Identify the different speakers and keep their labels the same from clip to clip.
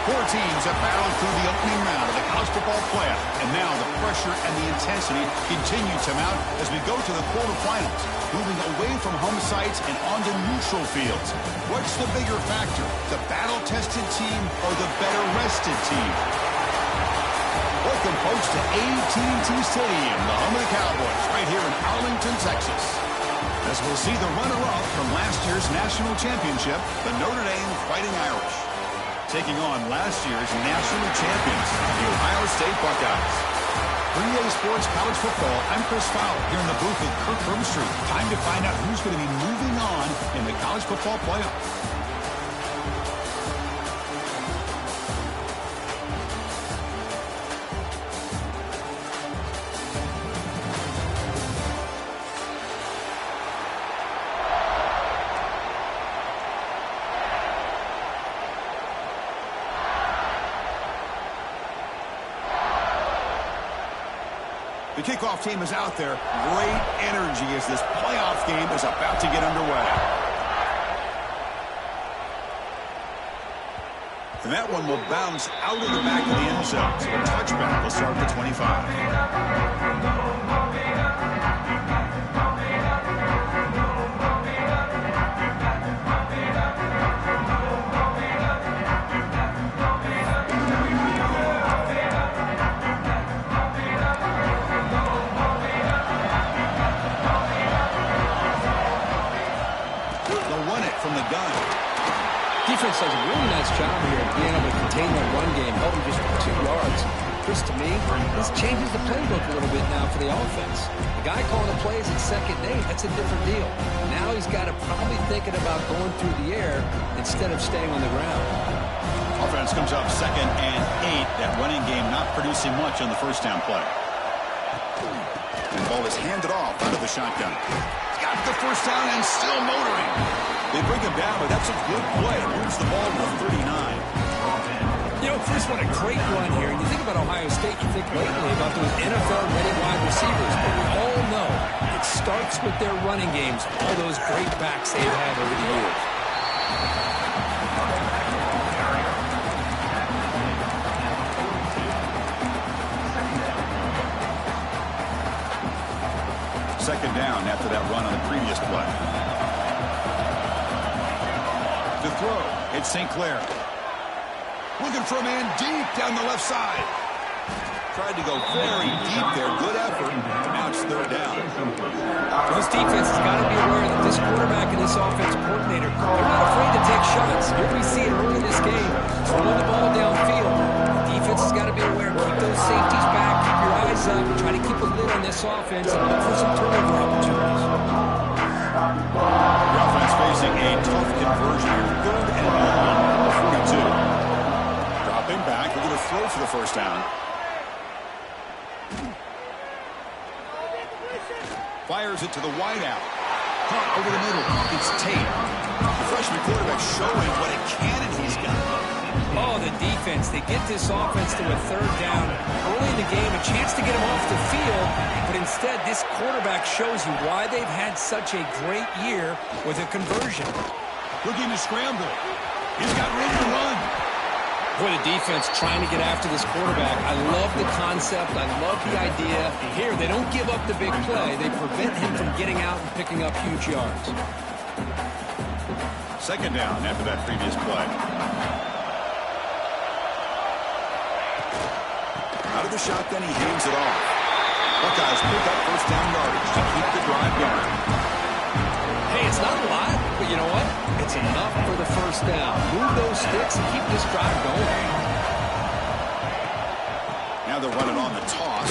Speaker 1: Four teams have battled through the opening round of the college football playoff, and now the pressure and the intensity continue to mount as we go to the quarterfinals, moving away from home sites and onto neutral fields. What's the bigger factor, the battle-tested team or the better-rested team? Welcome, folks, to AT&T Stadium, the home of the Cowboys, right here in Arlington, Texas. As we'll see the runner-up from last year's national championship, the Notre Dame Fighting Irish, taking on last year's national champions, the Ohio State Buckeyes. For EA Sports College Football, I'm Chris Fowler here in the booth with Kirk Broomstreet. Time to find out who's going to be moving on in the college football playoff. The kickoff team is out there. Great energy as this playoff game is about to get underway. And that one will bounce out of the back of the end zone. So a touchback will start at the 25. From the gun.
Speaker 2: Defense does a really nice job here of being able to contain that run game, holding just 2 yards. Chris, to me, this changes the playbook a little bit now for the offense. The guy calling the plays at 2nd and 8, that's a different deal. Now he's got to probably thinking about going through the air instead of staying on the ground.
Speaker 1: Offense comes up 2nd and 8. That running game not producing much on the first down play. And the ball is handed off out of the shotgun. Got the first down and still motoring. They bring him down, but that's a good play. Moves the ball to 39.
Speaker 2: You know, Chris, what a great run here. And you think about Ohio State, you think lately about those NFL-ready wide receivers. But we all know it starts with their running games, all those great backs they've had over the years.
Speaker 1: Second down after that run on the previous play. To throw, it's St. Clair. Looking for a man deep down the left side. Tried to go very deep there. Good effort. Now it's 3rd down.
Speaker 2: This defense has got to be aware that this quarterback and this offensive coordinator, they're not afraid to take shots. Here we see it early in this game. Throwing the ball downfield. The defense has got to be aware. Keep those safeties back. Keep your eyes up. Try to keep a lid on this offense and look for some turnover opportunities.
Speaker 1: The offense facing a tough conversion here. 3rd and long at the 42. Dropping back. We're going to throw for the first down. Fires it to the wideout. Caught over the middle. It's Tate. The freshman quarterback showing what a cannon he's got.
Speaker 2: Oh, the defense. They get this offense to a 3rd down early in the game, a chance to get him off the field, but instead this quarterback shows you why they've had such a great year with a conversion.
Speaker 1: Looking to scramble. He's got room to run.
Speaker 2: Boy, the defense trying to get after this quarterback. I love the concept. I love the idea. Here, they don't give up the big play. They prevent him from getting out and picking up huge yards.
Speaker 1: Second down after that previous play. Out of the shotgun, he hands it off. Buckeyes pick up first down yardage to keep the drive going.
Speaker 2: Hey, it's not a lot, but you know what? It's enough for the first down. Move those sticks and keep this drive going.
Speaker 1: Now they're running on the toss.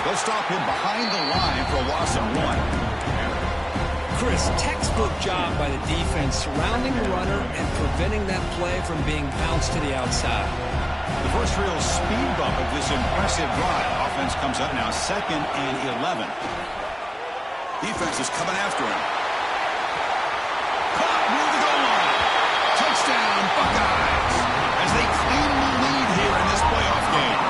Speaker 1: They'll stop him behind the line for a loss of 1.
Speaker 2: Chris, textbook job by the defense surrounding the runner and preventing that play from being bounced to the outside.
Speaker 1: The first real speed bump of this impressive drive. Offense comes up now 2nd and 11. Defense is coming after him. Caught near the goal line. Touchdown, Buckeyes, as they claim the lead here in this playoff game.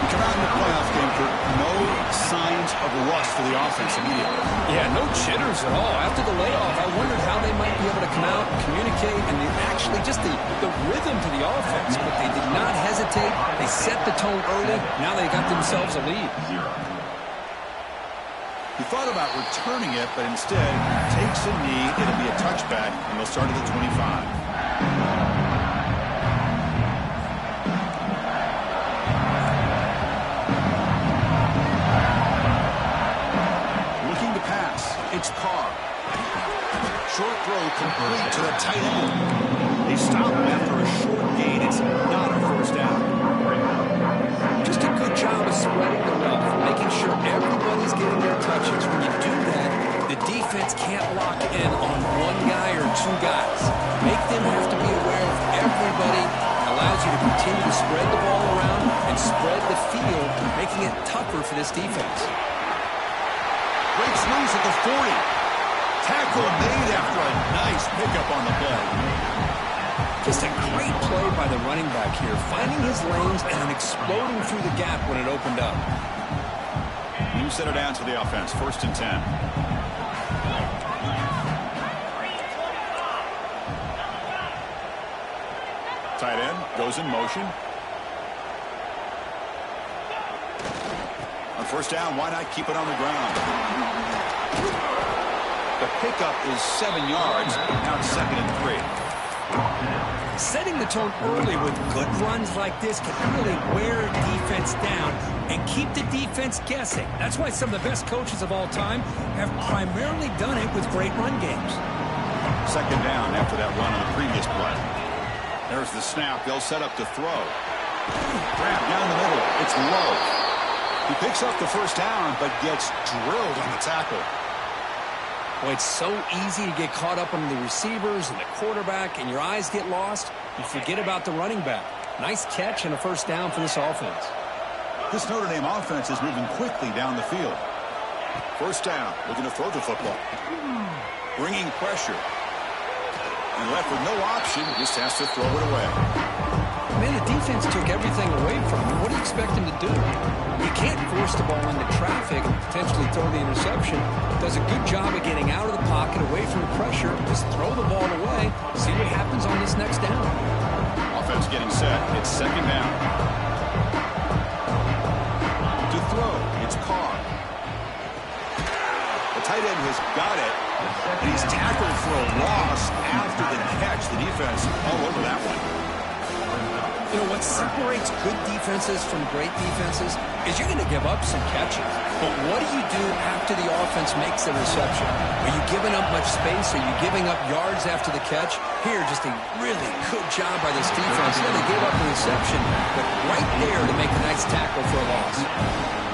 Speaker 1: We come out in the playoff game for no signs of of rust for the offense immediately.
Speaker 2: Yeah, no jitters at all. After the layoff, I wondered how they might be able to come out and communicate and actually just the rhythm to the offense. But they did not hesitate. They set the tone early. Now they got themselves a lead.
Speaker 1: He thought about returning it, but instead takes a knee. It'll be a touchback, and they'll start at the 25. It's Carr. Short throw complete to the tight end. They stop him after a short gain. It's not a first down.
Speaker 2: Just a good job of spreading the wealth, making sure everybody's getting their touches. When you do that, the defense can't lock in on one guy or two guys. Make them have to be aware of everybody. It allows you to continue to spread the ball around and spread the field, making it tougher for this defense.
Speaker 1: Breaks loose at the 40. Tackle made after a nice pickup on the play.
Speaker 2: Just a great play by the running back here, finding his lanes and exploding through the gap when it opened up.
Speaker 1: New set it down to the offense. 1st and 10. Tight end goes in motion. On 1st down, why not keep it on the ground? The pickup is 7 yards. Now it's 2nd and 3.
Speaker 2: Setting the tone early with good runs like this can really wear defense down and keep the defense guessing. That's why some of the best coaches of all time have primarily done it with great run games.
Speaker 1: 2nd down after that run on the previous play. There's the snap. They'll set up to throw. Grab down the middle. It's low. He picks up the 1st down, but gets drilled on the tackle.
Speaker 2: Well, it's so easy to get caught up on the receivers and the quarterback, and your eyes get lost. You forget about the running back. Nice catch and a 1st down for this offense.
Speaker 1: This Notre Dame offense is moving quickly down the field. 1st down, looking to throw the football. Bringing pressure. And left with no option, just has to throw it away.
Speaker 2: Man, the defense took everything away from him. What do you expect him to do? You can't force the ball into traffic and potentially throw the interception. Does a good job of getting out of the pocket, away from the pressure. Just throw the ball away. See what happens on this next down.
Speaker 1: Offense getting set. It's 2nd down. To throw, it's Carr. The tight end has got it. And he's tackled for a loss after the catch. The defense all over that one.
Speaker 2: You know, what separates good defenses from great defenses is you're going to give up some catches. But what do you do after the offense makes the reception? Are you giving up much space? Are you giving up yards after the catch? Here, just a really good job by this defense. Yeah, they gave up the reception, but right there to make a nice tackle for a loss.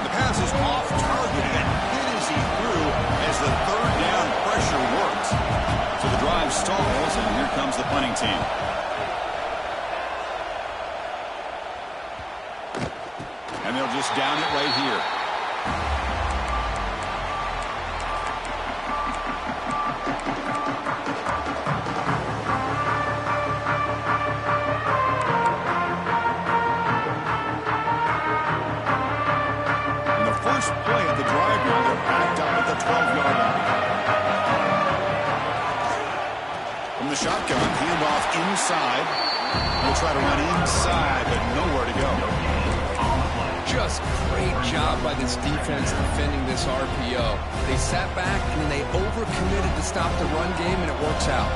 Speaker 1: The pass is off target and hit as he threw as the 3rd down pressure works. So the drive stalls, and here comes the punting team. And they'll just down it right here. In the first play of the drive now, they're backed up at the 12-yard line. From the shotgun, handoff inside. They'll try to run inside, but nowhere to go.
Speaker 2: Just great job by this defense defending this RPO. They sat back and then they overcommitted to stop the run game, and it works out.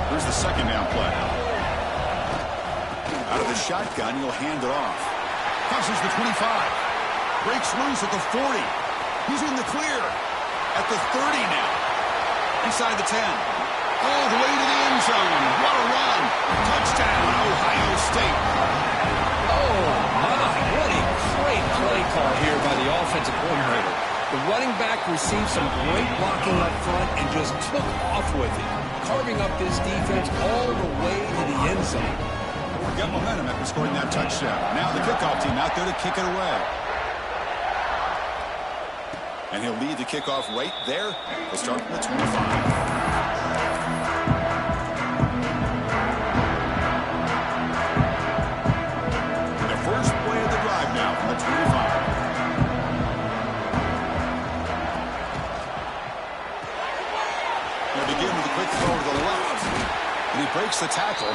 Speaker 1: Here's the 2nd down play. Out of the shotgun, he'll hand it off. Crosses the 25. Breaks loose at the 40. He's in the clear. At the 30 now. Inside the 10. All the way to the end zone. What a run. Touchdown, Ohio State.
Speaker 2: Oh, my. What a great play call here by the offensive coordinator. The running back received some great blocking up front and just took off with it, carving up this defense all the way to the end zone.
Speaker 1: Got momentum after scoring that touchdown. Now the kickoff team out there to kick it away. And he'll lead the kickoff right there. He'll start from the 25.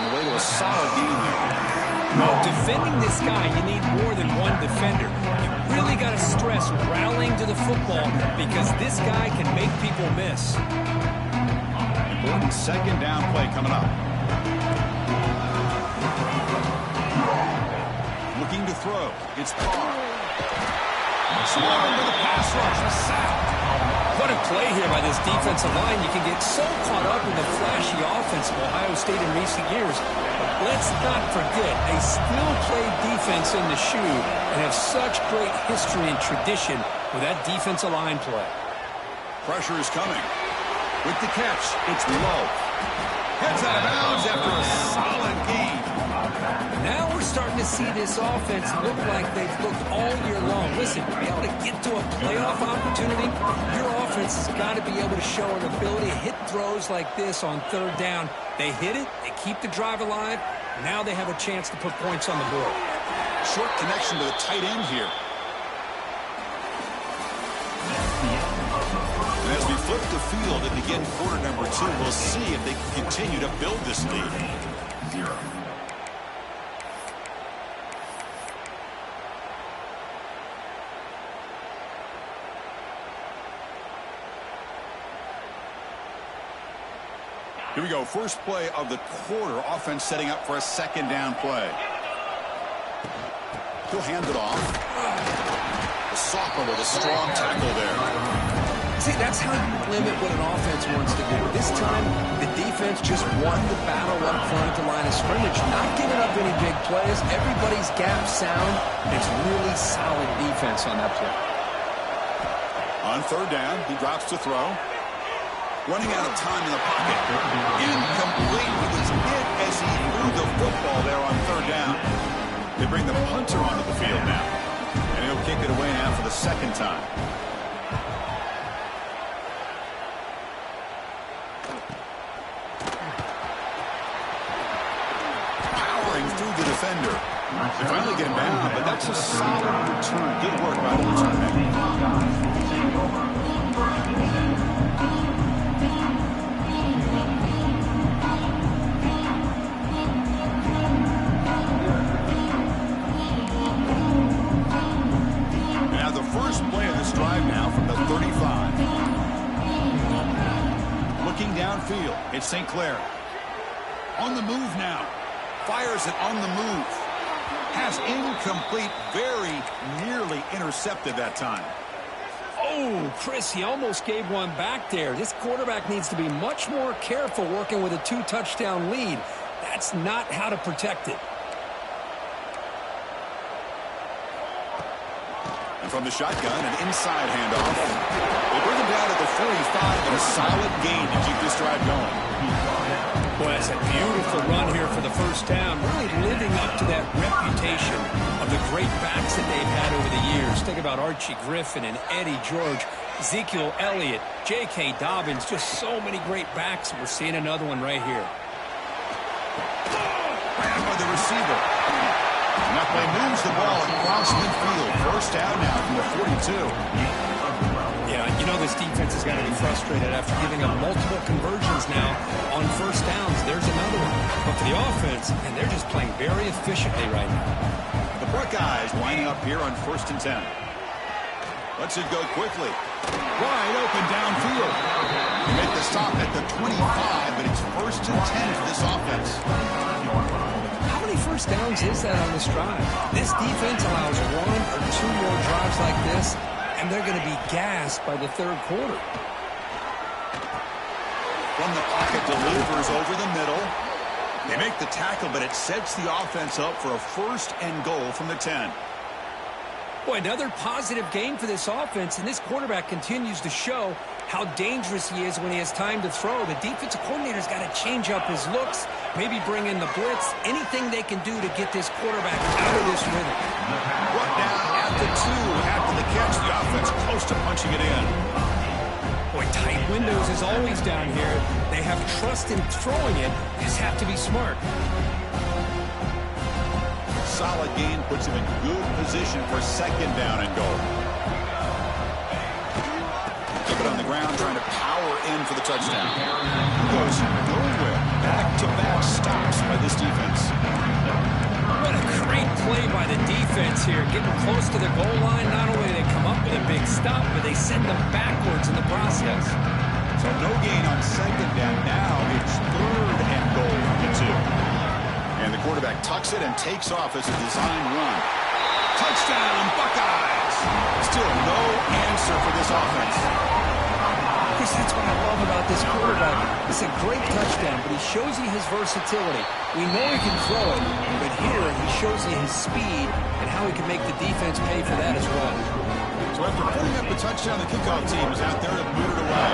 Speaker 1: the way to a solid game there.
Speaker 2: Well, defending this guy, you need more than one defender. You really got to stress rallying to the football because this guy can make people miss.
Speaker 1: Important second down play coming up. Looking to throw. It's Carr. Swarming with a pass rush. A sack.
Speaker 2: What a play here by this defensive line. You can get so caught up in the flashy offense of Ohio State in recent years. But let's not forget, they still play defense in the shoe and have such great history and tradition with that defensive line play.
Speaker 1: Pressure is coming. With the catch, it's low. Heads out of bounds after a solid gain.
Speaker 2: Now we're starting to see this offense look like they've looked all year long. Listen, to be able to get to a playoff opportunity, your offense has got to be able to show an ability to hit throws like this on third down. They hit it, they keep the drive alive, now they have a chance to put points on the board.
Speaker 1: Short connection to the tight end here. And as we flip the field and begin quarter number 2, we'll see if they can continue to build this lead. Here we go, first play of the quarter. Offense setting up for a second down play. He'll hand it off. The Soccer with a strong tackle there.
Speaker 2: See, that's how you limit what an offense wants to do. This time, the defense just won the battle up front at the line of scrimmage, not giving up any big plays. Everybody's gap sound. It's really solid defense on that play.
Speaker 1: On third down, he drops to throw. Running out of time in the pocket. Incomplete. He was hit as he threw the football there on third down. They bring the punter onto the field now. And he'll kick it away now for the second time. Powering through the defender. They finally get him down, but that's a solid return. Good work by the return man. First play of this drive now from the 35. Looking downfield, it's St. Clair. On the move now. Fires it on the move. Pass incomplete, very nearly intercepted that time.
Speaker 2: Oh, Chris, he almost gave one back there. This quarterback needs to be much more careful working with a 2-touchdown lead. That's not how to protect it.
Speaker 1: From the shotgun, an inside handoff. They bring him down to the 45, and a solid gain to keep this drive going.
Speaker 2: Boy, that's a beautiful run here for the first down, really living up to that reputation of the great backs that they've had over the years. Think about Archie Griffin and Eddie George, Ezekiel Elliott, J.K. Dobbins, just so many great backs. We're seeing another one right here.
Speaker 1: Ran by the receiver. And that play moves the ball across midfield. First down now from the 42.
Speaker 2: Yeah, you know this defense has got to be frustrated after giving up multiple conversions now on first downs. There's another one. But for the offense, and they're just playing very efficiently right now.
Speaker 1: The Buckeyes lining up here on 1st and 10. Lets it go quickly. Wide open downfield. They make the stop at the 25, but it's 1st and 10 for this offense.
Speaker 2: How many first downs is that on this drive? This defense allows 1 or 2 more drives like this, and they're going to be gassed by the third quarter.
Speaker 1: From the pocket, delivers over the middle. They make the tackle, but it sets the offense up for a 1st and goal from the 10.
Speaker 2: Boy, another positive game for this offense, and this quarterback continues to show how dangerous he is when he has time to throw. The defensive coordinator's got to change up his looks, maybe bring in the blitz, anything they can do to get this quarterback out of this rhythm.
Speaker 1: Brought down at the 2 after the catch. The offense close to punching it in.
Speaker 2: Boy, tight windows is always down here. They have trust in throwing it. They just have to be smart.
Speaker 1: Solid gain puts him in good position for 2nd down and goal. Keep it on the ground, trying to power in for the touchdown. Goes nowhere. Back-to-back stops by this defense.
Speaker 2: What a great play by the defense here. Getting close to the goal line, not only do they come up with a big stop, but they send them backwards in the process.
Speaker 1: So no gain on second down. Now it's 3rd and goal from the 2. And the quarterback tucks it and takes off as a design run. Touchdown, Buckeyes! Still no answer for this offense.
Speaker 2: Chris, that's what I love about this quarterback. It's a great touchdown, but he shows you his versatility. We know he can throw it, but here he shows you his speed and how he can make the defense pay for that as well.
Speaker 1: So after putting up the touchdown, the kickoff team is out there to boot it away.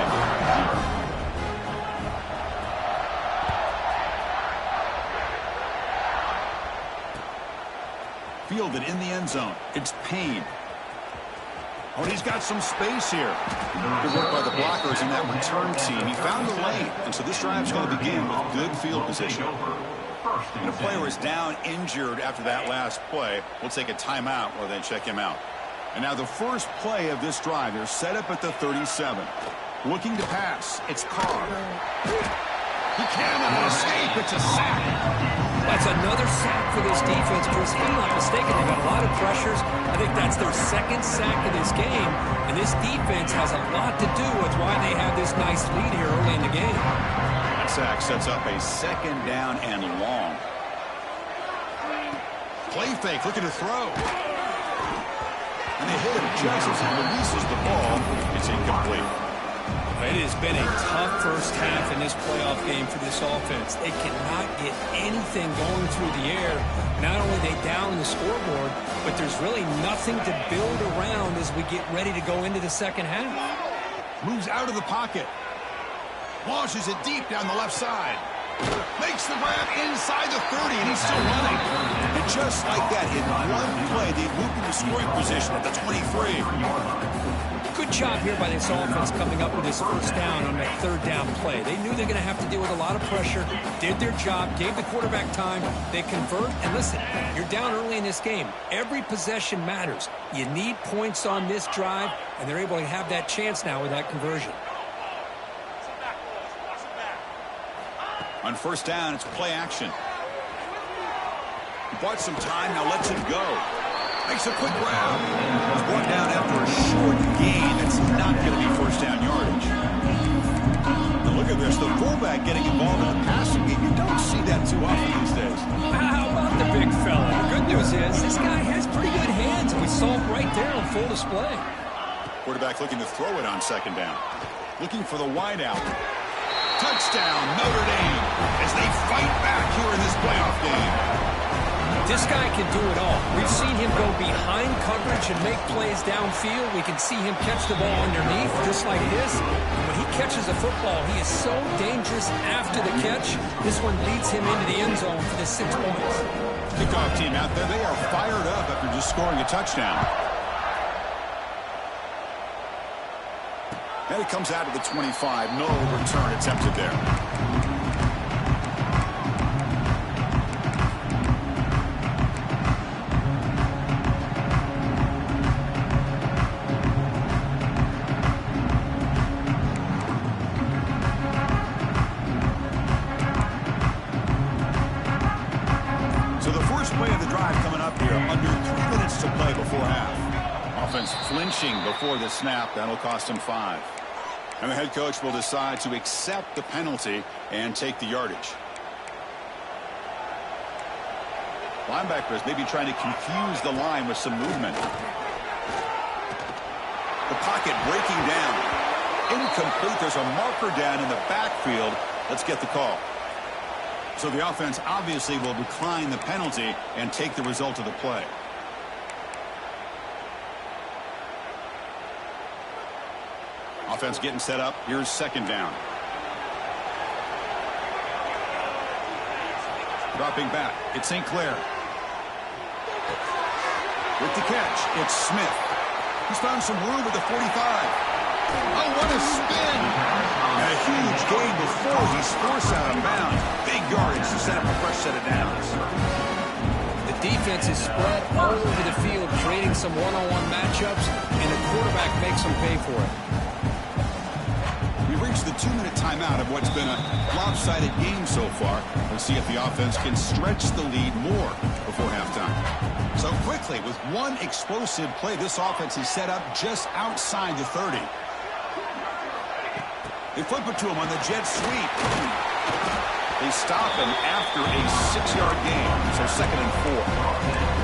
Speaker 1: Fielded in the end zone. It's Payne. Oh, and he's got some space here. Good work by the blockers in that return team. He found the lane, and so this drive's going to begin with good field position. And a player is down injured after that last play. We'll take a timeout while they check him out. And now the first play of this drive, they're set up at the 37. Looking to pass. It's Carr. He cannot escape. It's a sack.
Speaker 2: That's another sack for this defense, Chris. If I'm not mistaken, they've got a lot of pressures. I think that's their 2nd sack of this game. And this defense has a lot to do with why they have this nice lead here early in the game.
Speaker 1: That sack sets up a 2nd down and long. Play fake, looking to throw. And they hit him just as he releases the ball. It's incomplete.
Speaker 2: It has been a tough first half in this playoff game for this offense. They cannot get anything going through the air. Not only are they down the scoreboard, but there's really nothing to build around as we get ready to go into the second half.
Speaker 1: Moves out of the pocket. Launches it deep down the left side. Makes the grab inside the 30, and he's still running. And just like that, in one play, they moved into scoring position at the 23.
Speaker 2: Good job here by this offense coming up with this first down on that 3rd down play. They knew they're going to have to deal with a lot of pressure, did their job, gave the quarterback time, they convert, and listen, you're down early in this game. Every possession matters. You need points on this drive, and they're able to have that chance now with that conversion.
Speaker 1: On first down, it's play action. He bought some time, now lets it go. Makes a quick grab. He's brought down after a short gain. That's not going to be first down yardage. Now look at this. The fullback getting involved in the passing game. You don't see that too often these days.
Speaker 2: How about the big fella? The good news is this guy has pretty good hands, and we saw it right there on full display.
Speaker 1: Quarterback looking to throw it on 2nd down. Looking for the wideout. Touchdown, Notre Dame, as they fight back here in this playoff game.
Speaker 2: This guy can do it all. We've seen him go behind coverage and make plays downfield. We can see him catch the ball underneath just like this. And when he catches a football, he is so dangerous after the catch. This one leads him into the end zone for the 6 points.
Speaker 1: Kickoff team out there, they are fired up after just scoring a touchdown. And it comes out of the 25. No return attempted there. Flinching before the snap. That'll cost him 5. And the head coach will decide to accept the penalty and take the yardage. Linebackers maybe trying to confuse the line with some movement. The pocket breaking down. Incomplete. There's a marker down in the backfield. Let's get the call. So the offense obviously will decline the penalty and take the result of the play. Offense getting set up. Here's 2nd down. Dropping back. It's St. Clair. With the catch, it's Smith. He's found some room at the 45. Oh, what a spin! And a huge gain before he's forced out of bounds. Big yardage to set up a fresh set of downs.
Speaker 2: The defense is spread all over the field, creating some one-on-one matchups, and the quarterback makes them pay for it.
Speaker 1: We takes the 2-minute timeout of what's been a lopsided game so far. We'll see if the offense can stretch the lead more before halftime. So quickly, with one explosive play, this offense is set up just outside the 30. They flip it to him on the jet sweep. They stop him after a 6-yard gain, so 2nd and 4.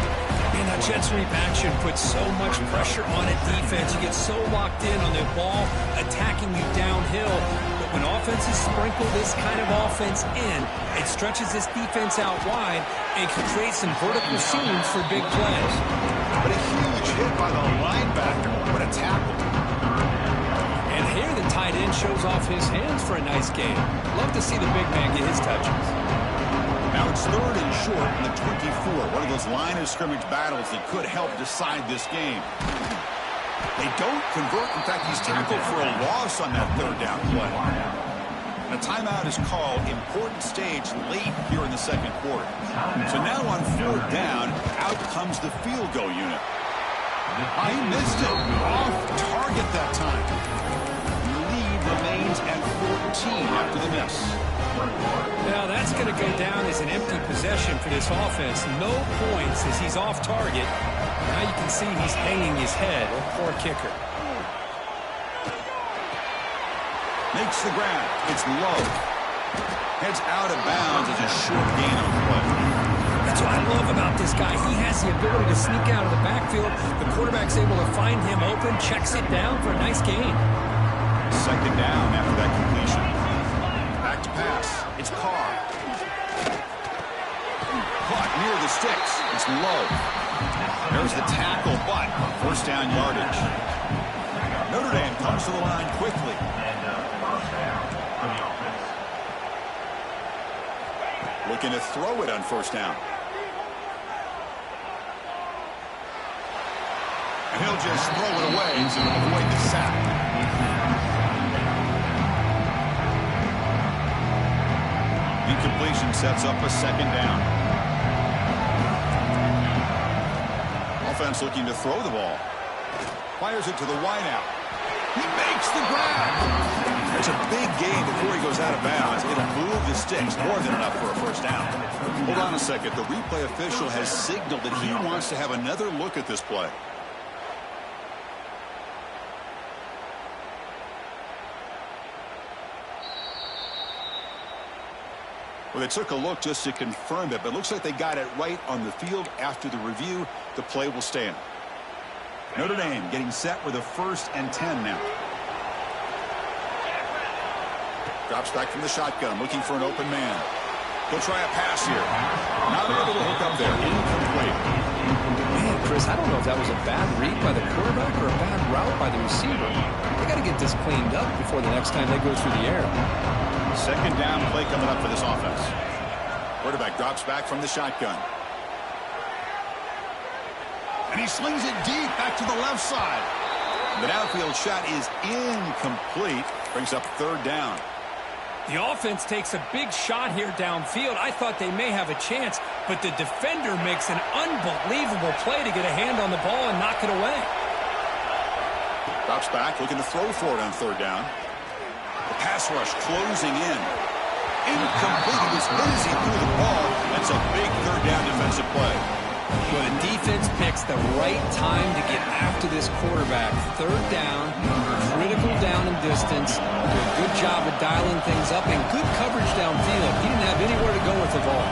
Speaker 2: And that jet sweep action puts so much pressure on a defense. You get so locked in on the ball attacking you downhill. But when offenses sprinkle this kind of offense in, it stretches this defense out wide and can create some vertical seams for big plays.
Speaker 1: But a huge hit by the linebacker. What a tackle.
Speaker 2: And here the tight end shows off his hands for a nice gain. Love to see the big man get his touches.
Speaker 1: Now it's 3rd and short in the 24. One of those line of scrimmage battles that could help decide this game. They don't convert. In fact, he's tackled for a loss on that 3rd down play. And a timeout is called. Important stage late here in the 2nd quarter. So now on 4th down, out comes the field goal unit. He missed it. Off target that time. The lead remains at 14 after the miss.
Speaker 2: Now that's going to go down as an empty possession for this offense. No points as he's off target. Now you can see he's hanging his head. A poor kicker.
Speaker 1: Makes the grab. It's low. Heads out of bounds as a short gain on the play.
Speaker 2: That's what I love about this guy. He has the ability to sneak out of the backfield. The quarterback's able to find him open, checks it down for a nice gain.
Speaker 1: 2nd down after that completion. Back to pass. It's Carr. Caught near the sticks. It's low. There's the tackle, but 1st down yardage. Notre Dame comes to the line quickly. Looking to throw it on 1st down. And he'll just throw it away to avoid the sack. Incompletion sets up a 2nd down. Offense looking to throw the ball. Fires it to the wideout. He makes the grab. It's a big gain before he goes out of bounds. It'll move the sticks more than enough for a 1st down. Hold on a second. The replay official has signaled that he wants to have another look at this play. Well, they took a look just to confirm it, but it looks like they got it right on the field. After the review, the play will stand. Notre Dame getting set with a 1st and 10 now. Drops back from the shotgun, looking for an open man. He'll try a pass here. Not able to hook up there. Incomplete.
Speaker 2: Man, Chris, I don't know if that was a bad read by the quarterback or a bad route by the receiver. They got to get this cleaned up before the next time they go through the air.
Speaker 1: 2nd down play coming up for this offense. Quarterback drops back from the shotgun. And he slings it deep back to the left side. The downfield shot is incomplete. Brings up 3rd down.
Speaker 2: The offense takes a big shot here downfield. I thought they may have a chance, but the defender makes an unbelievable play to get a hand on the ball and knock it away.
Speaker 1: Drops back, looking to throw for it on 3rd down. The pass rush closing in. Incomplete. He was busy through the ball. That's a big 3rd down defensive play.
Speaker 2: Well, the defense picks the right time to get after this quarterback. 3rd down, critical down and distance. Did a good job of dialing things up and good coverage downfield. He didn't have anywhere to go with the ball.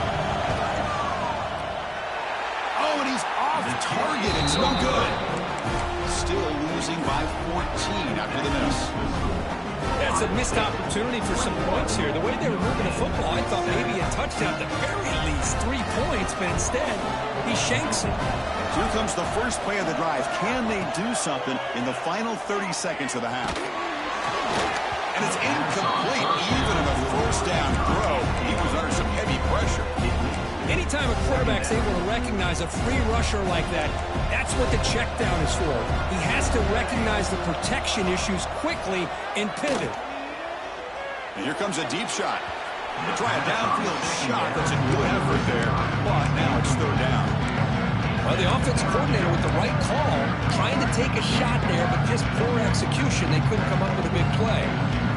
Speaker 1: Oh, and he's off target. It's no good. Still losing by 14 after the miss.
Speaker 2: That's a missed opportunity for some points here. The way they were moving the football, I thought maybe a touchdown, at the very least 3 points, but instead, he shanks it.
Speaker 1: Here comes the first play of the drive. Can they do something in the final 30 seconds of the half? And it's incomplete. Even in a 1st down throw, he was under some heavy pressure.
Speaker 2: Anytime a quarterback's able to recognize a free rusher like that, that's what the check down is for. He has to recognize the protection issues quickly and pivot.
Speaker 1: And here comes a deep shot. They try a downfield shot. That's a good effort there, but now it's 3rd down.
Speaker 2: Well, the offensive coordinator with the right call, trying to take a shot there, but just poor execution. They couldn't come up with a big play.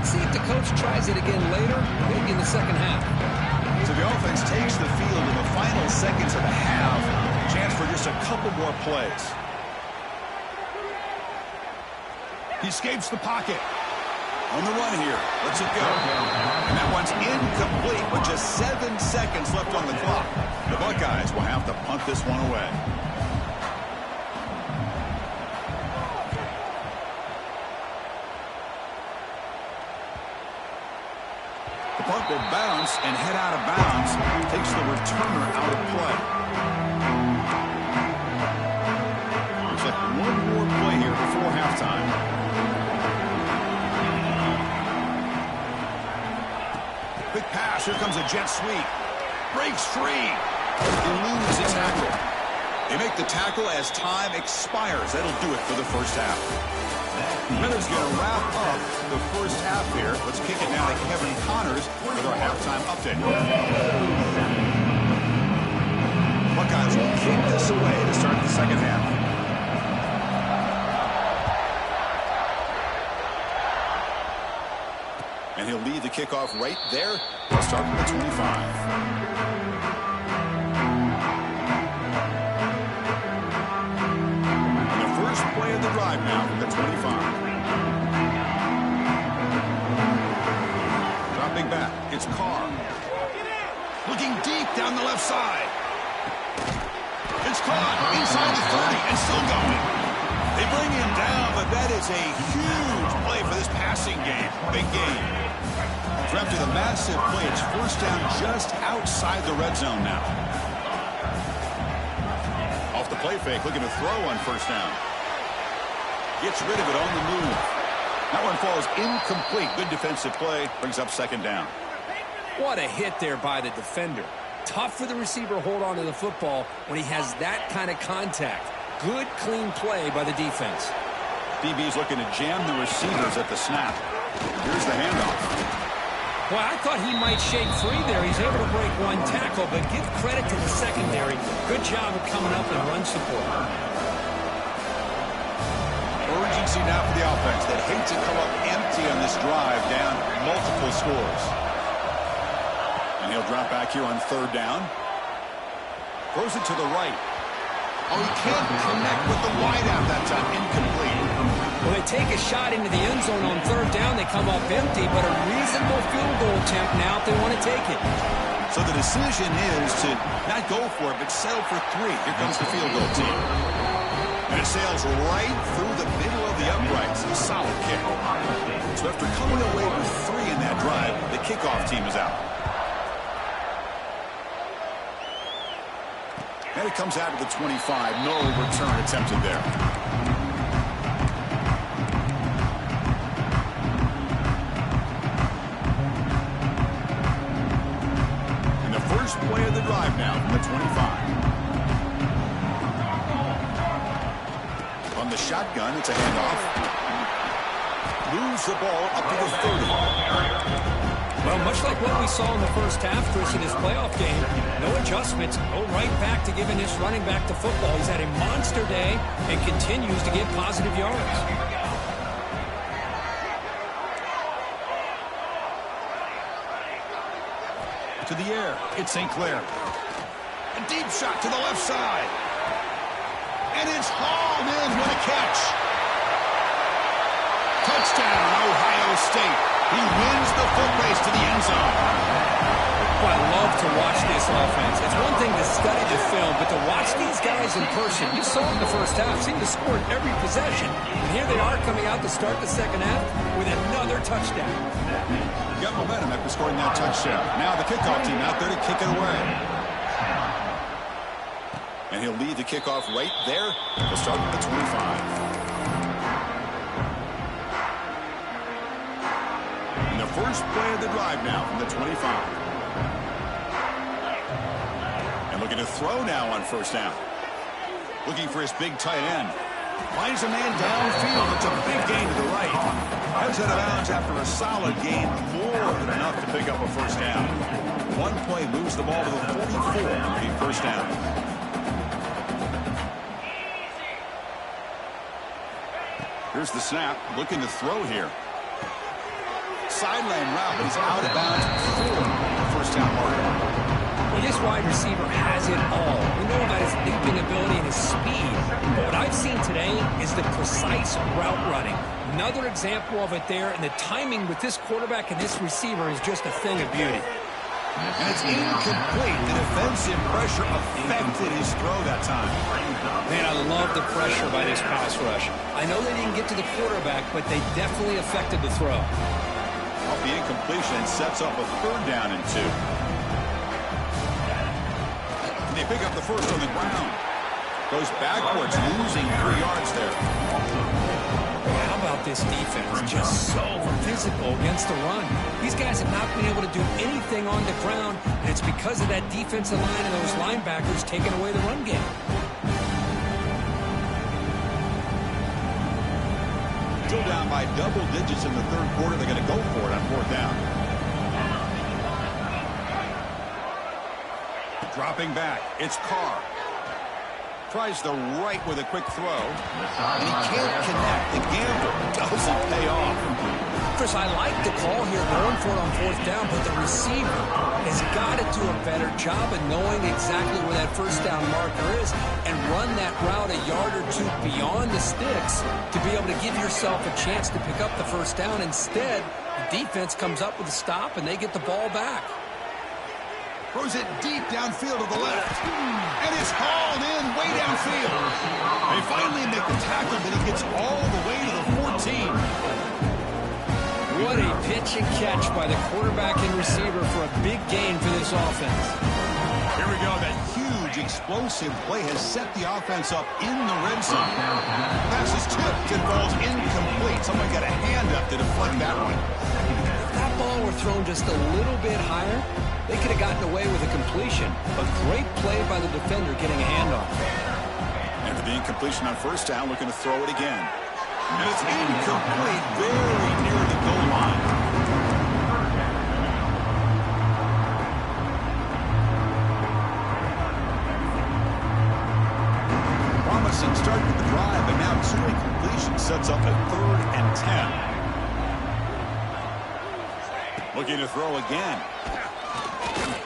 Speaker 2: Let's see if the coach tries it again later, maybe in the second half.
Speaker 1: So the offense takes the field in the final seconds of the half. Chance for just a couple more plays. He escapes the pocket. On the run here. Let's it go. And that one's incomplete with just 7 seconds left on the clock. The Buckeyes will have to punt this one away. The punt will bounce and head out of bounds. Takes the returner out of play. Looks like one more play here before halftime. Quick pass. Here comes a jet sweep. Breaks free. Eludes the tackle. They make the tackle as time expires. That'll do it for the first half. Notre's going to wrap up the first half here. Let's kick it now to Kevin Connors with our halftime update. Buckeyes will kick this away to start the second half. And he'll lead the kickoff right there. He'll start from the 25. And the first play of the drive now from the 25. Dropping back. It's Carr. Looking deep down the left side. It's caught inside the 30 and still going. They bring him down, but that is a huge play for this passing game. Big game. After the massive play, it's first down just outside the red zone now. Off the play fake, looking to throw on first down. Gets rid of it on the move. That one falls incomplete. Good defensive play. Brings up second down.
Speaker 2: What a hit there by the defender. Tough for the receiver to hold on to the football when he has that kind of contact. Good, clean play by the defense.
Speaker 1: DB's looking to jam the receivers at the snap. Here's the handoff.
Speaker 2: Well, I thought he might shake free there. He's able to break one tackle, but give credit to the secondary. Good job of coming up and run support.
Speaker 1: Urgency now for the offense that hate to come up empty on this drive, down multiple scores. And he'll drop back here on third down. Throws it to the right. Oh, he can't connect with the wideout that time. Incomplete.
Speaker 2: Well, they take a shot into the end zone on third down. They come up empty, but a reasonable field goal attempt now if they want to take it.
Speaker 1: So the decision is to not go for it, but settle for 3. Here comes the field goal team. And it sails right through the middle of the uprights. A solid kick. So after coming away with 3 in that drive, the kickoff team is out. And it comes out to the 25. No return attempted there. And the first play of the drive now from the 25. On the shotgun, it's a handoff. Moves the ball up to the 30.
Speaker 2: Well, much like what we saw in the first half, Chris, in his playoff game, no adjustments, go right back to giving this running back the football. He's had a monster day and continues to get positive yards.
Speaker 1: To the air, it's St. Clair. A deep shot to the left side. And it's hauled in. What a catch. Touchdown, Ohio State. He wins the foot race to the end zone.
Speaker 2: Well, I love to watch this offense. It's one thing to study the film, but to watch these guys in person, you saw in the first half, seemed to score every possession. And here they are coming out to start the second half with another touchdown.
Speaker 1: Got momentum after scoring that touchdown. Now the kickoff team out there to kick it away. And he'll lead the kickoff right there. He'll start with the 25. And the first play of the drive now from the 25. And looking to throw now on first down. Looking for his big tight end. Finds a man downfield. It's a big gain to the right. Heads out of bounds after a solid gain. More than enough to pick up a first down. One play moves the ball to the 44 to be first down. Here's the snap. Looking to throw here. sideline route, but he's out of bounds for the first down marker.
Speaker 2: Well, this wide receiver has it all. We know about his leaping ability and his speed. But what I've seen today is the precise route running. Another example of it there, and the timing with this quarterback and this receiver is just a thing of beauty.
Speaker 1: And it's incomplete. The defensive pressure affected his throw that time.
Speaker 2: Man, I love the pressure by this pass rush. I know they didn't get to the quarterback, but they definitely affected the throw.
Speaker 1: Off the incompletion sets up a 3rd down and 2. And they pick up the first on the ground. Goes backwards, losing 3 yards there.
Speaker 2: How about this defense? Just so physical against the run. These guys have not been able to do anything on the ground, and it's because of that defensive line and those linebackers taking away the run game.
Speaker 1: Still down by double digits in the 3rd quarter. They're going to go for it on 4th down. Dropping back, it's Carr. Tries the right with a quick throw, and he can't connect. The gamble doesn't pay off.
Speaker 2: Chris, I like the call here going for it on 4th down, but the receiver has got to do a better job of knowing exactly where that first down marker is and run that route a yard or 2 beyond the sticks to be able to give yourself a chance to pick up the first down. Instead, the defense comes up with a stop, and they get the ball back.
Speaker 1: Throws it deep downfield to the left. And it's hauled in way downfield. They finally make the tackle, but he gets all the way to the 14.
Speaker 2: What a pitch and catch by the quarterback and receiver for a big gain for this offense.
Speaker 1: Here we go. That huge explosive play has set the offense up in the red zone. Pass is tipped and falls incomplete. Someone got a hand up to deflect that one.
Speaker 2: If that ball were thrown just a little bit higher, they could have gotten away with a completion. A great play by the defender getting a hand on it.
Speaker 1: And for the incompletion on 1st down, looking to throw it again. And it's incomplete, very near the goal line. Promising start to the drive, but now 2 incompletions sets up a 3rd and 10. Looking to throw again.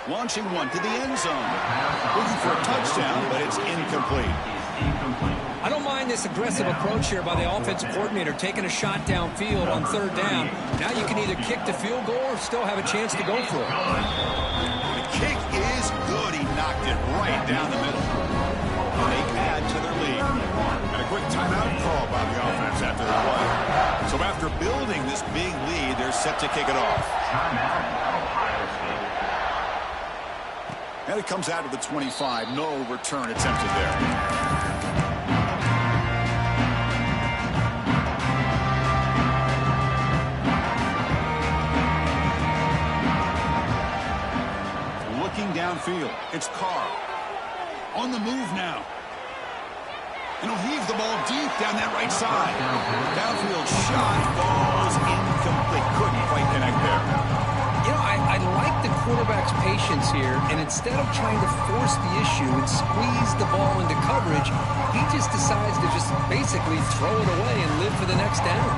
Speaker 1: Launching one to the end zone. Looking for a touchdown, but it's incomplete.
Speaker 2: I don't mind this aggressive approach here by the offensive coordinator, taking a shot downfield on 3rd down. Now you can either kick the field goal or still have a chance to go for it.
Speaker 1: The kick is good. He knocked it right down the middle. And they add to their lead. And a quick timeout call by the offense after the play. So after building this big lead, they're set to kick it off. And it comes out of the 25. No return attempted there. Looking downfield, it's Carr. On the move now. And he'll heave the ball deep down that right side. Downfield shot falls incomplete. Couldn't quite connect there.
Speaker 2: You know, I like the quarterback's patience here, and instead of trying to force the issue and squeeze the ball into coverage, he just decides to just basically throw it away and live for the next down.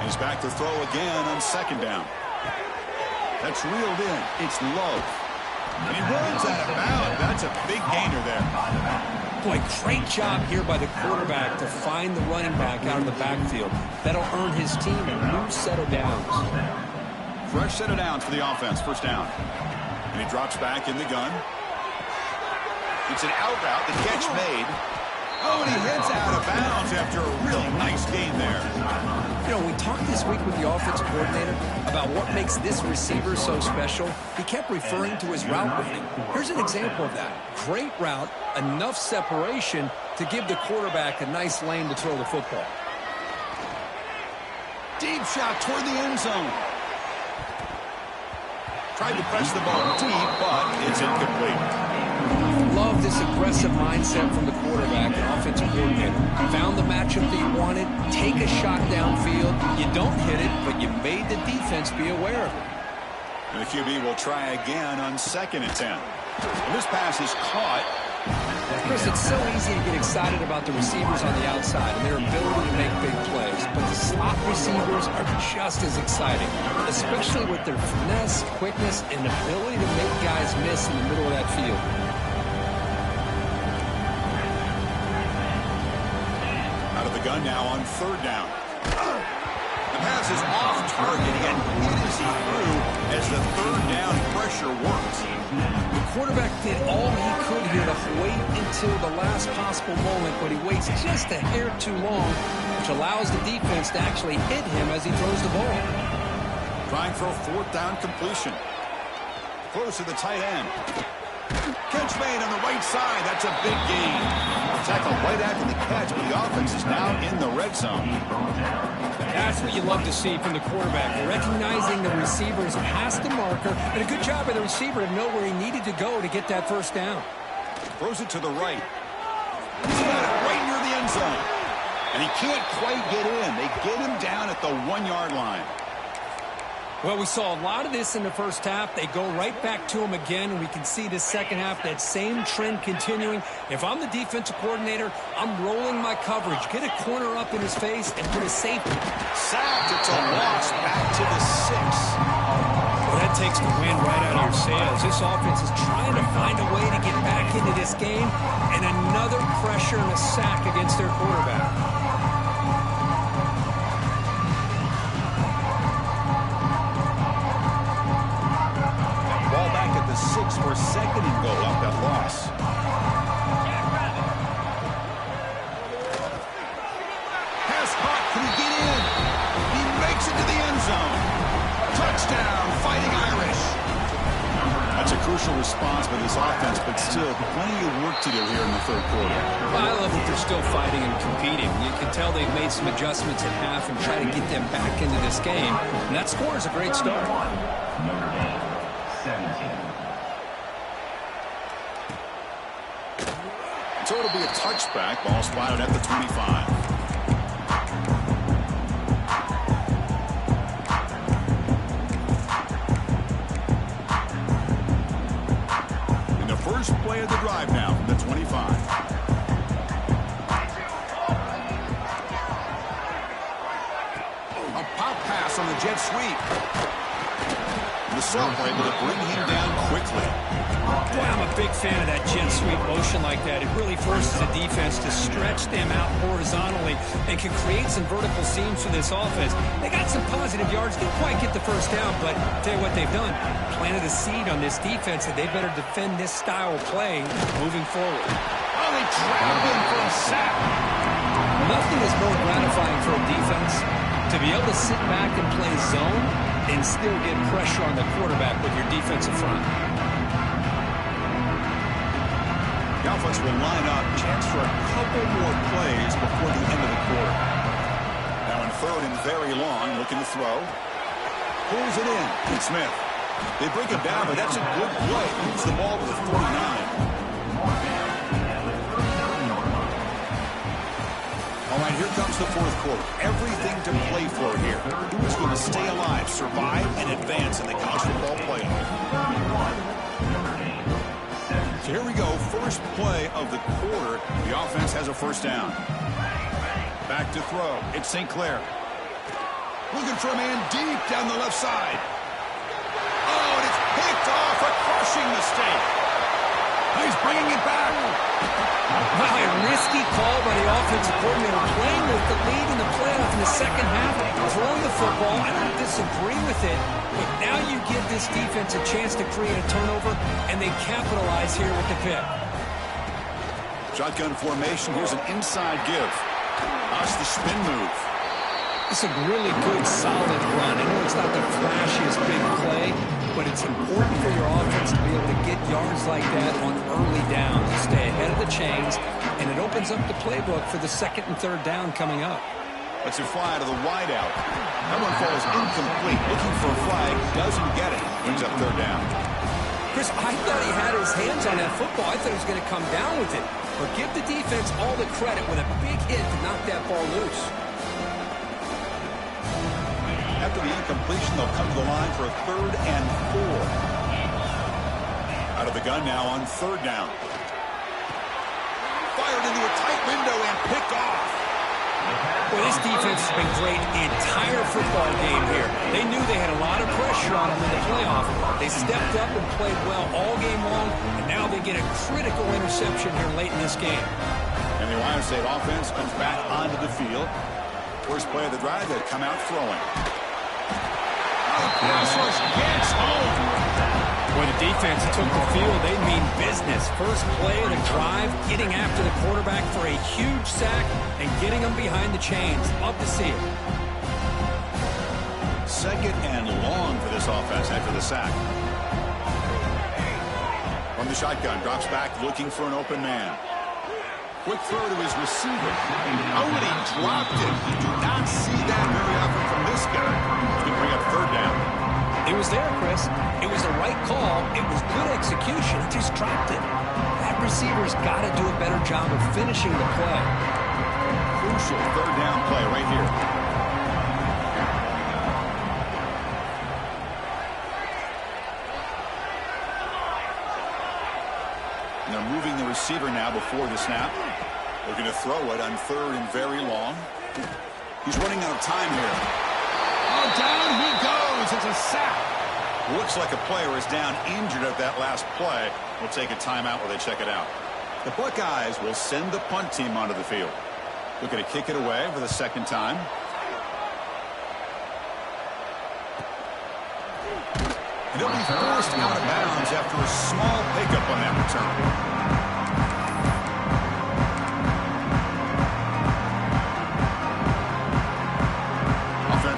Speaker 1: He's back to throw again on 2nd down. That's reeled in. It's low. And he runs out of bounds. That's a big gainer there.
Speaker 2: Boy, great job here by the quarterback to find the running back out of the backfield. That'll earn his team a new set of downs.
Speaker 1: Fresh set of downs for the offense. 1st down. And he drops back in the gun. It's an out route. The catch made. Oh, and he heads out of bounds after a really nice gain there.
Speaker 2: You know, we talked this week with the offensive coordinator about what makes this receiver so special. He kept referring to his route running. Here's an example of that. Great route, enough separation to give the quarterback a nice lane to throw the football.
Speaker 1: Deep shot toward the end zone. Tried to press the ball deep, but it's incomplete.
Speaker 2: Love this aggressive mindset from the quarterback and offensive coordinator. Found the matchup that you wanted, take a shot downfield. You don't hit it, but you made the defense be aware of it.
Speaker 1: And the QB will try again on 2nd and 10. And this pass is caught.
Speaker 2: Chris, it's so easy to get excited about the receivers on the outside and their ability to make big plays, but the slot receivers are just as exciting, especially with their finesse, quickness, and ability to make guys miss in the middle of that field.
Speaker 1: Out of the gun now on third down. The pass is off target. Again, hit as he threw as the third down pressure works.
Speaker 2: The quarterback did all he could here to wait until the last possible moment, but he waits just a hair too long, which allows the defense to actually hit him as he throws the ball.
Speaker 1: Trying for a fourth down completion. Close to the tight end. Catch made on the right side. That's a big gain. Tackle right after the catch, but the offense is now in the red zone.
Speaker 2: That's what you love to see from the quarterback, recognizing the receiver's past the marker, and a good job by the receiver to know where he needed to go to get that first down.
Speaker 1: Throws it to the right. He's got it right near the end zone. And he can't quite get in. They get him down at the 1-yard line.
Speaker 2: Well, we saw a lot of this in the first half. They go right back to him again, and we can see this second half, that same trend continuing. If I'm the defensive coordinator, I'm rolling my coverage. Get a corner up in his face and put a safety.
Speaker 1: Sacked. It's a loss back to the 6.
Speaker 2: Well, that takes the wind right out of your sails. This offense is trying to find a way to get back into this game, and another pressure and a sack against their quarterback.
Speaker 1: For second and goal off that loss. Pass hot. Can he get in? He makes it to the end zone. Touchdown, Fighting Irish. That's a crucial response by this offense, but still plenty of work to do here in the third quarter.
Speaker 2: I love that they're still fighting and competing. You can tell they've made some adjustments at half and try to get them back into this game. And that score is a great start.
Speaker 3: Notre Dame, 17.
Speaker 1: So it'll be a touchback. Ball spotted at the 25. In the first play of the drive now from the 25. A pop pass on the jet sweep. The Sulphur able to bring him down quickly.
Speaker 2: Boy, I'm a big fan of that jet sweep motion like that. It really forces the defense to stretch them out horizontally and can create some vertical seams for this offense. They got some positive yards. Didn't quite get the first down, but I'll tell you what they've done. Planted a seed on this defense that they better defend this style of play moving forward.
Speaker 1: Oh, they trapped him for a sack.
Speaker 2: Nothing is more gratifying for a defense to be able to sit back and play zone and still get pressure on the quarterback with your defensive front.
Speaker 1: The offense will line up. Chance for a couple more plays before the end of the quarter. Now in third and very long, looking to throw. Pulls it in. And Smith. They break him down, but that's a good play. Moves the ball to the 49. All right, here comes the fourth quarter. Everything to play for here. Who is going to stay alive, survive, and advance in the college football playoff? So here we go, first play of the quarter. The offense has a first down. Back to throw. It's St. Clair. Looking for a man deep down the left side. Oh, and it's picked off. A crushing mistake. He's bringing it back.
Speaker 2: Wow, a risky call by the offensive coordinator, playing with the lead in the playoff in the second half, throwing the football. I don't disagree with it, but now you give this defense a chance to create a turnover, and they capitalize here with the pick.
Speaker 1: Shotgun formation. Here's an inside give. How's the spin move?
Speaker 2: It's a really good, solid run. I know it's not the flashiest big play, but it's important for your offense to be able to get yards like that on early downs, to stay ahead of the chains, and it opens up the playbook for the second and third down coming up.
Speaker 1: Let's fly to the wideout. That one falls incomplete. Looking for a flag, doesn't get it. Brings up third down.
Speaker 2: Chris, I thought he had his hands on that football. I thought he was going to come down with it. But give the defense all the credit with a big hit to knock that ball loose.
Speaker 1: After the incompletion, they'll come to the line for a 3rd and 4. Out of the gun now on 3rd down. window and picked off.
Speaker 2: Well, this defense has been great the entire football game here. They knew they had a lot of pressure on them in the playoff. They stepped up and played well all game long, and now they get a critical interception here late in this game.
Speaker 1: And the Ohio State offense comes back onto the field. First play of the drive, they come out throwing. The pass rush gets home.
Speaker 2: When the defense took the field, they mean business. First play of the drive, getting after the quarterback for a huge sack and getting him behind the chains. Love to see it.
Speaker 1: Second and long for this offense after the sack. From the shotgun, drops back looking for an open man. Quick throw to his receiver. Oh, and he dropped it. You do not see that very often from this guy. He's going to bring up third down.
Speaker 2: It was there, Chris. It was the right call. It was good execution. He just dropped it. That receiver's got to do a better job of finishing the play.
Speaker 1: Crucial third down play right here. And they're moving the receiver now before the snap. They're going to throw it on third and very long. He's running out of time here. Oh, down he goes. It's a sack. Looks like a player is down injured at that last play. We'll take a timeout while they check it out. The Buckeyes will send the punt team onto the field. Looking to kick it away for the second time. And it'll be forced out of bounds after a small pickup on that return.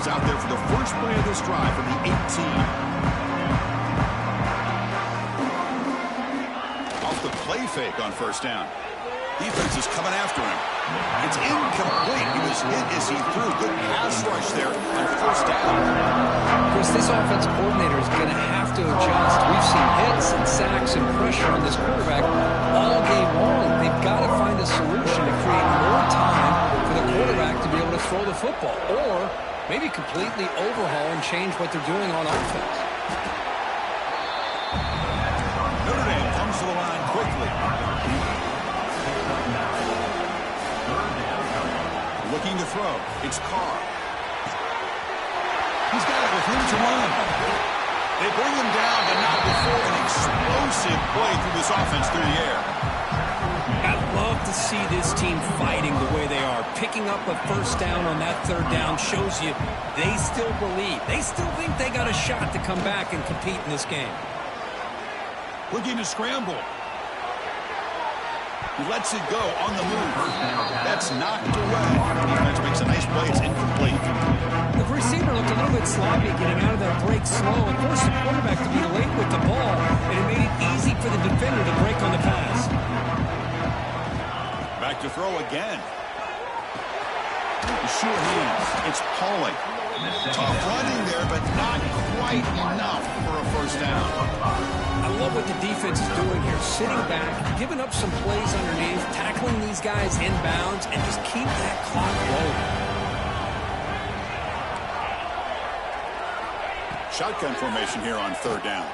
Speaker 1: Out there for the first play of this drive from the 18. Off the play fake on first down. Defense is coming after him. It's incomplete. He was hit as he threw. Good pass rush there on first down.
Speaker 2: Chris, this offense coordinator is going to have to adjust. We've seen hits and sacks and pressure on this quarterback all game long. They've got to find a solution to create more time for the quarterback to be able to throw the football, or maybe completely overhaul and change what they're doing on offense.
Speaker 1: Notre Dame comes to the line quickly. Looking to throw. It's Carr. He's got it with room to run. They bring him down, but not before an explosive play through this offense through the air.
Speaker 2: I love to see this team fighting the way they are. Picking up a first down on that third down shows you they still believe. They still think they got a shot to come back and compete in this game.
Speaker 1: Looking to scramble. He lets it go on the move. That's knocked away. Defense makes a nice play. It's incomplete.
Speaker 2: The receiver looked a little bit sloppy getting out of that break slow and forced the quarterback to be late with the ball, and it made it easy for the defender to break on the pass.
Speaker 1: Back to throw again. Sure he is. It's Pauling. Tough running there, but not quite enough for a first down.
Speaker 2: I love what the defense is doing here. Sitting back, giving up some plays underneath, tackling these guys inbounds, and just keep that clock rolling.
Speaker 1: Shotgun formation here on third down.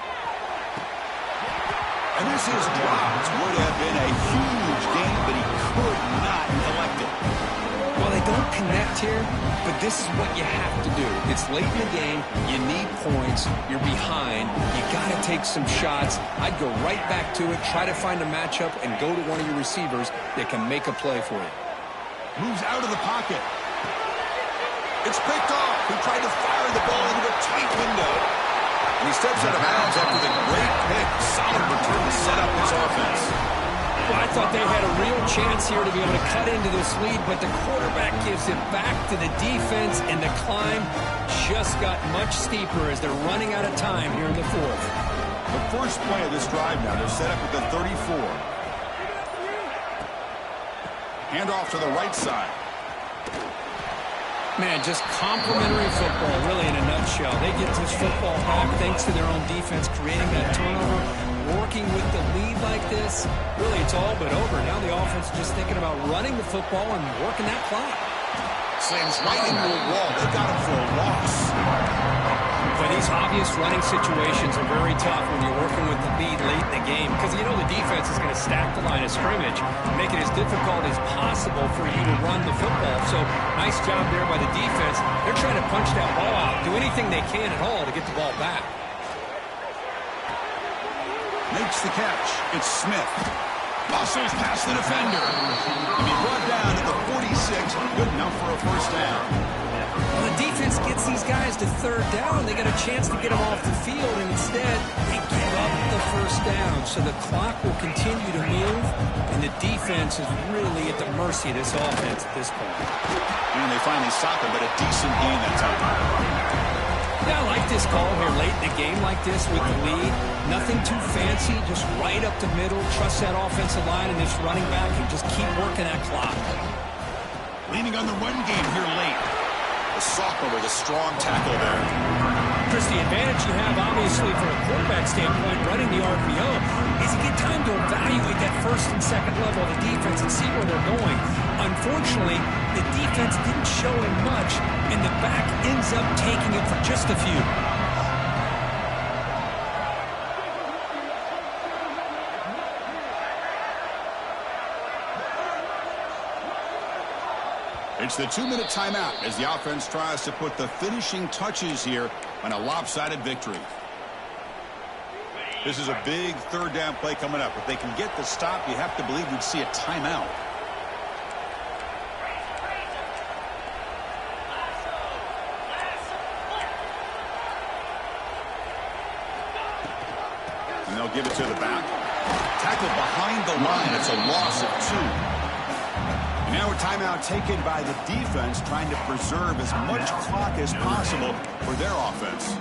Speaker 1: And this is dropped. Would have been a huge gain, but he could not collect it.
Speaker 2: Well, they don't connect here, but this is what you have to do. It's late in the game. You need points. You're behind. You got to take some shots. I'd go right back to it, try to find a matchup, and go to one of your receivers that can make a play for you.
Speaker 1: Moves out of the pocket. It's picked off. He tried to fire the ball into a tight window. And he steps out of bounds after the great pick. Solid return to set up his offense.
Speaker 2: Well, I thought they had a real chance here to be able to cut into this lead, but the quarterback gives it back to the defense, and the climb just got much steeper as they're running out of time here in the fourth.
Speaker 1: The first play of this drive now, they're set up at the 34. Handoff to the right side.
Speaker 2: Man, just complimentary football, really, in a nutshell. They get this football back thanks to their own defense, creating that turnover, working with the lead like this. Really, it's all but over. Now the offense is just thinking about running the football and working that clock.
Speaker 1: Slams right into a wall. They got him for a loss.
Speaker 2: Well, these obvious running situations are very tough when you're working with the lead late in the game because you know the defense is going to stack the line of scrimmage, make it as difficult as possible for you to run the football. So nice job there by the defense. They're trying to punch that ball out, do anything they can at all to get the ball back.
Speaker 1: Makes the catch. It's Smith. Muscles past the defender. And be brought down at the 46. Good enough for a first down.
Speaker 2: Well, the defense gets these guys to third down. They got a chance to get them off the field, and instead they give up the first down. So the clock will continue to move, and the defense is really at the mercy of this offense at this point.
Speaker 1: And they finally stop it, but a decent gain that time.
Speaker 2: Yeah, I like this call here late in the game like this with the lead. Nothing too fancy, just right up the middle. Trust that offensive line and this running back and just keep working that clock.
Speaker 1: Leaning on the run game here late. The sophomore with a strong tackle there.
Speaker 2: Chris, the advantage you have, obviously, from a quarterback standpoint, running the RPO, is you get time to evaluate that first and second level of the defense and see where they're going. Unfortunately, the defense didn't show him much, and the back ends up taking it for just a few.
Speaker 1: It's the 2-minute timeout as the offense tries to put the finishing touches here on a lopsided victory. This is a big third down play coming up. If they can get the stop, you have to believe we'd see a timeout. And they'll give it to the back. Tackled behind the line. It's a loss of 2. Now a timeout taken by the defense, trying to preserve as much clock as possible for their offense.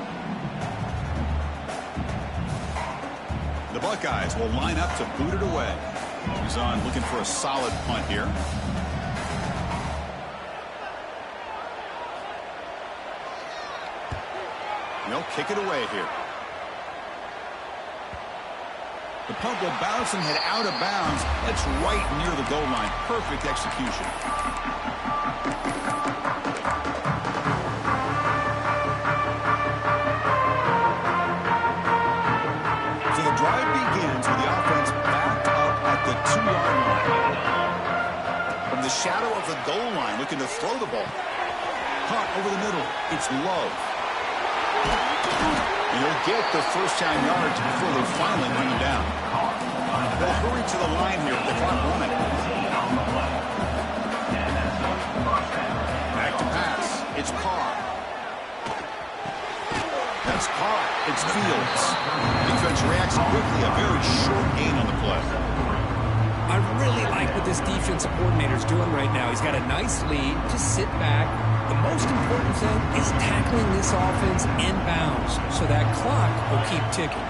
Speaker 1: The Buckeyes will line up to boot it away. He's on looking for a solid punt here. They'll kick it away here. The punt will bounce and head out of bounds. That's right near the goal line. Perfect execution. So the drive begins with the offense backed up at the 2-yard line. From the shadow of the goal line, looking to throw the ball. Caught over the middle. It's Love. And he'll get the first-down yards before they finally bring him down. They'll hurry to the line here with the clock running. Back to pass. It's Carr. That's Carr. It's Fields. Defense reacts quickly. A very short gain on the play.
Speaker 2: I really like what this defensive coordinator's doing right now. He's got a nice lead. Just sit back. The most important thing is tackling this offense inbounds so that clock will keep ticking.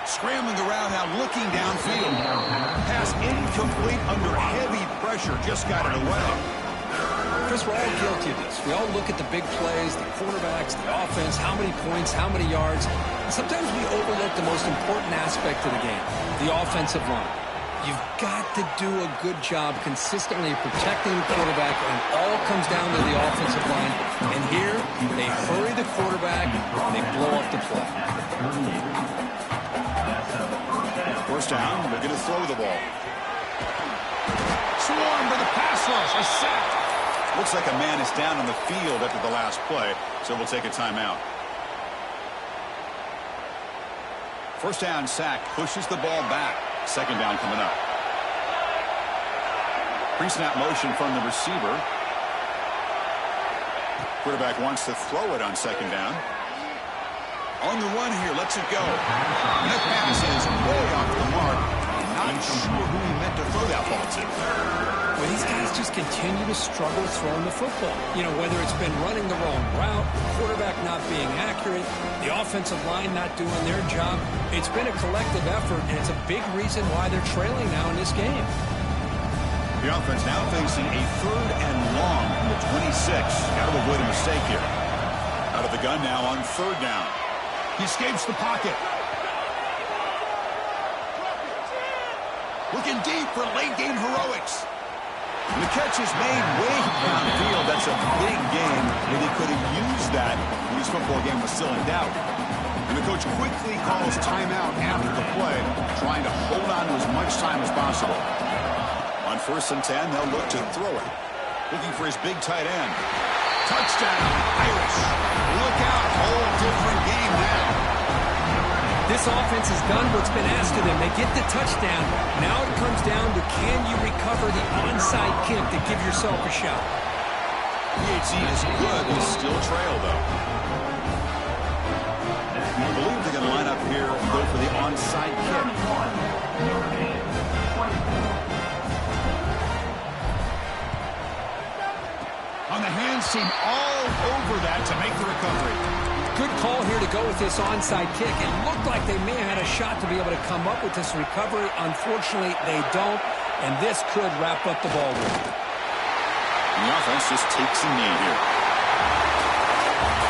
Speaker 1: Scrambling around now, looking downfield. Pass incomplete under heavy pressure. Just got it away.
Speaker 2: Chris, we're all guilty of this. We all look at the big plays, the quarterbacks, the offense, how many points, how many yards. And sometimes we overlook the most important aspect of the game, the offensive line. You've got to do a good job consistently protecting the quarterback, and it all comes down to the offensive line. And here, they hurry the quarterback, and they blow up the play.
Speaker 1: First down, they're going to throw the ball. Swarm by the pass rush, a sack. Looks like a man is down on the field after the last play, so we'll take a timeout. First down sack, pushes the ball back. Second down coming up. Pre-snap motion from the receiver. Quarterback wants to throw it on second down. On the run here, lets it go. And that pass is way off the mark. Not sure who he meant to throw that ball to.
Speaker 2: Well, these guys just continue to struggle throwing the football. You know, whether it's been running the wrong route, the quarterback not being accurate, the offensive line not doing their job. It's been a collective effort, and it's a big reason why they're trailing now in this game.
Speaker 1: The offense now facing a third and long from the 26. Got to avoid a mistake here. Out of the gun now on third down. He escapes the pocket. Looking deep for late game heroics. And the catch is made way downfield. That's a big game, and he could have used that when his football game was still in doubt. And the coach quickly calls timeout after the play, trying to hold on to as much time as possible. On 1st and 10, they'll look to throw it. Looking for his big tight end. Touchdown, Irish. Look out, whole different game now.
Speaker 2: This offense has done what's been asked of them. They get the touchdown. Now it comes down to, can you recover the onside kick to give yourself a shot?
Speaker 1: PHC is good. They still trail, though. I believe they're going to line up here and go for the onside kick. On the hands team all over that to make the recovery.
Speaker 2: Good call here to go with this onside kick. It looked like they may have had a shot to be able to come up with this recovery. Unfortunately, they don't, and this could wrap up the ball game.
Speaker 1: The offense just takes a knee here.